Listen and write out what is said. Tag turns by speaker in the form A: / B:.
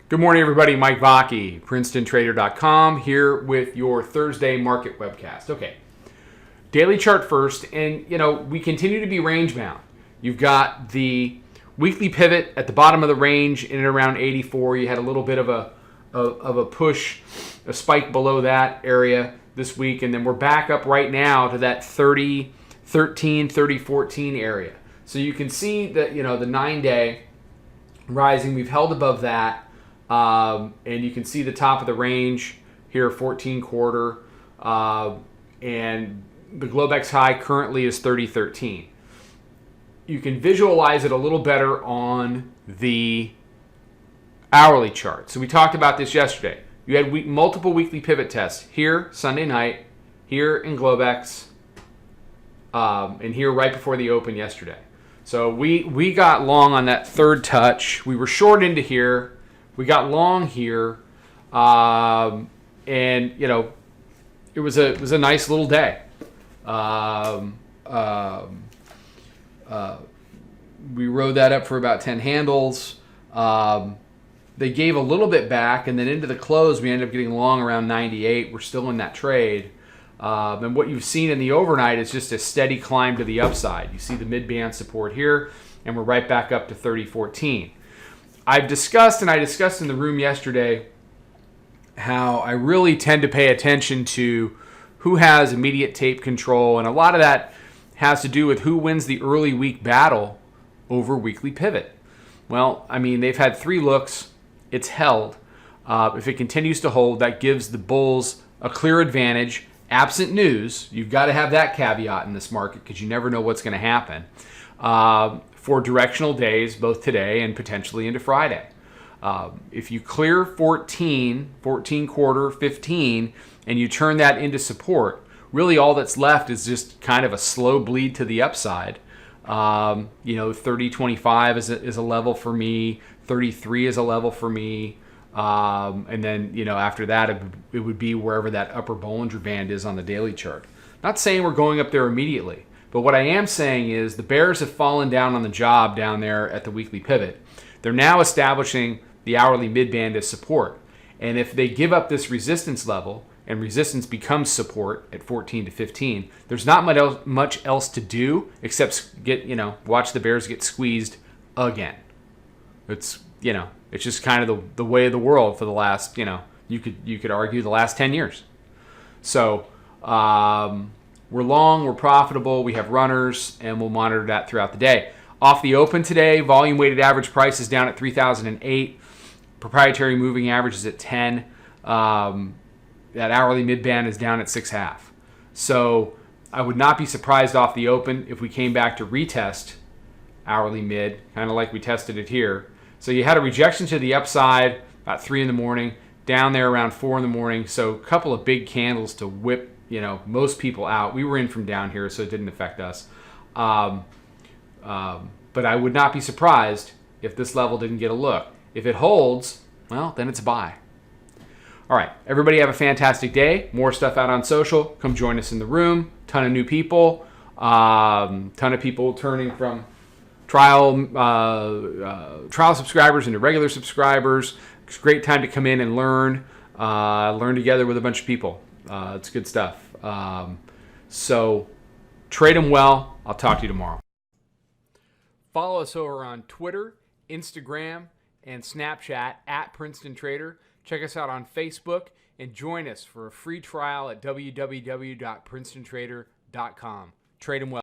A: Good morning, everybody. Mike Vacchi, Princetontrader.com, here with your Thursday market webcast. Okay, daily chart first, and we continue to be range bound. You've got the weekly pivot at the bottom of the range in and around 84. You had a little bit of a push, a spike below that area this week, and then we're back up right now to that 30.13, 30.14 area. So you can see that the 9-day rising. We've held above that. And you can see the top of the range here, 14 quarter, and the Globex high currently is 30.13. You can visualize it a little better on the hourly chart. So we talked about this yesterday. You had multiple weekly pivot tests here Sunday night, here in Globex, and here right before the open yesterday. So we got long on that third touch. We were short into here. We got long here, and it was a nice little day. We rode that up for about 10 handles. They gave a little bit back, and then into the close, we ended up getting long around 98. We're still in that trade. And what you've seen in the overnight is just a steady climb to the upside. You see the mid-band support here, and we're right back up to 30.14. I discussed in the room yesterday how I really tend to pay attention to who has immediate tape control, and a lot of that has to do with who wins the early week battle over weekly pivot. Well, I mean, they've had 3 looks. It's held. If it continues to hold, that gives the bulls a clear advantage. Absent news, you've got to have that caveat in this market because you never know what's going to happen. For directional days, both today and potentially into Friday. If you clear 14 quarter, 15, and you turn that into support, really all that's left is just kind of a slow bleed to the upside. 30.25 is a level for me. 33 is a level for me. And then, after that, it would be wherever that upper Bollinger Band is on the daily chart. Not saying we're going up there immediately. But what I am saying is the bears have fallen down on the job down there at the weekly pivot. They're now establishing the hourly midband as support. And if they give up this resistance level and resistance becomes support at 14 to 15, there's not much else to do except watch the bears get squeezed again. It's just kind of the way of the world for the last, you could argue the last 10 years. So, we're long, we're profitable, we have runners, and we'll monitor that throughout the day. Off the open today, volume weighted average price is down at 3,008. Proprietary moving average is at 10. That hourly midband is down at 6.5. So I would not be surprised off the open if we came back to retest hourly mid, kind of like we tested it here. So you had a rejection to the upside about 3 in the morning, down there around 4 in the morning. So a couple of big candles to whip most people out. We were in from down here, so it didn't affect us. But I would not be surprised if this level didn't get a look. If it holds, well, then it's a buy. All right, everybody have a fantastic day. More stuff out on social. Come join us in the room. Ton of new people. Ton of people turning from trial subscribers into regular subscribers. It's a great time to come in and learn together with a bunch of people. It's good stuff. So trade them well. I'll talk to you tomorrow. Follow us over on Twitter, Instagram, and Snapchat at Princeton Trader. Check us out on Facebook and join us for a free trial at www.princetontrader.com. Trade them well.